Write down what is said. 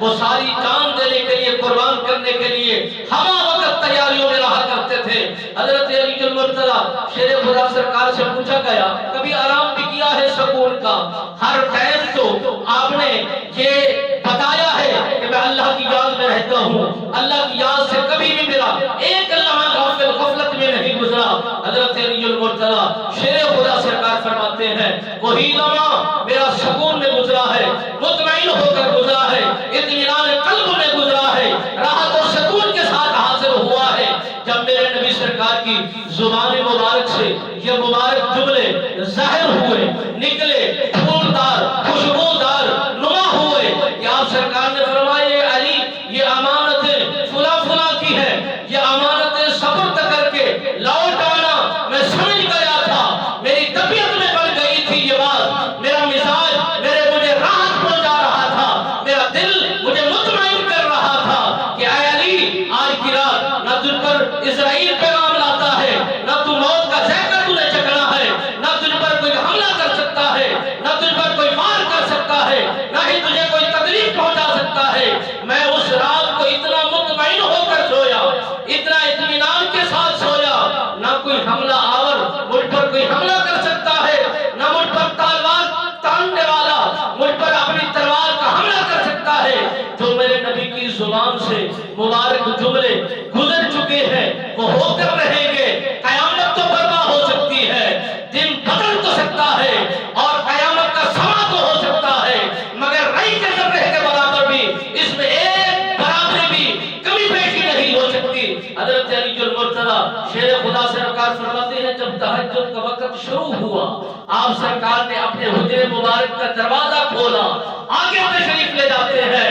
وہ ساری جان دینے کے لیے، قربان کرنے کے لیے ہمہ وقت تیاریوں میں رہا کرتے تھے۔ حضرت علی المرتضیٰ شیر خدا سرکار سے پوچھا گیا کبھی آرام بھی کیا ہے سکون کا؟ ہر ٹائم تو آپ نے یہ بتایا ہے کہ میں اللہ کی یاد میں رہتا ہوں، اللہ کی یاد سے کبھی بھی میرا ایک لمحہ غفلت میں نہیں گزرا۔ حضرت علی المرتضیٰ شیر خدا سرکار فرماتے ہیں وہی لمحہ میرا سکون میں گزرا ہے، مطمئن ہو کر گزرا ہے، اطمینان قلب میں گزرا ہے، راحت و سکون کے ساتھ حاصل ہوا ہے جب میرے نبی سرکار کی زبان مبارک سے یہ مبارک جملے ظاہر ہوئے، نکلے، پھولدار، خوشبودار، نما ہوئے کہ آپ سرکار نے فرمائے علی یہ امانتیں فلاں فلاں کی ہے، یہ امانتیں سپرد کر کے لوٹ آنا۔ میں سمجھ گیا تھا، میری طبیعت میں بڑھ گئی تھی یہ بات، میرا مزاج مجھے راحت پہنچا رہا تھا، میرا دل مجھے مطمئن کر رہا تھا کہ اے علی آج کی رات نہ تجھ پر اسرائیل پیغام لاتا ہے، نہ تو موت کا ذائقہ تجھے چکھنا ہے، نہ تجھ پر کوئی حملہ کر سکتا ہے، نہ تجھ پر کوئی وار کر سکتا ہے، نہ ہی تجھے کوئی تکلیف پہنچا سکتا ہے۔ میں اس رات کو اتنا مطمئن ہو کر سویا، اتنا اطمینان کے ساتھ سویا، نہ کوئی حملہ آور مجھ پر کوئی حملہ کر سکتا ہے، نہ مجھ پر تلوار تاننے والا مجھ پر اپنی تلوار کا حملہ کر سکتا ہے۔ جو میرے نبی کی زبان سے مبارک جملے گزر چکے ہیں وہ ہو کر رہیں گے۔ قیامت تو برپا ہو سکتی ہے، دن بدل تو سکتا ہے، اور قیامت کا سما تو ہو سکتا ہے، مگر رئی کے ذرے کے برابر بھی اس میں ایک برابری بھی کمی پیشی نہیں ہو سکتی۔ حضرت علی المرتضیٰ شیر خدا سرکار فرماتے ہیں جب تہجد کا وقت شروع ہوا آپ سرکار نے اپنے حجرے مبارک کا دروازہ کھولا، آگے تشریف لے جاتے ہیں۔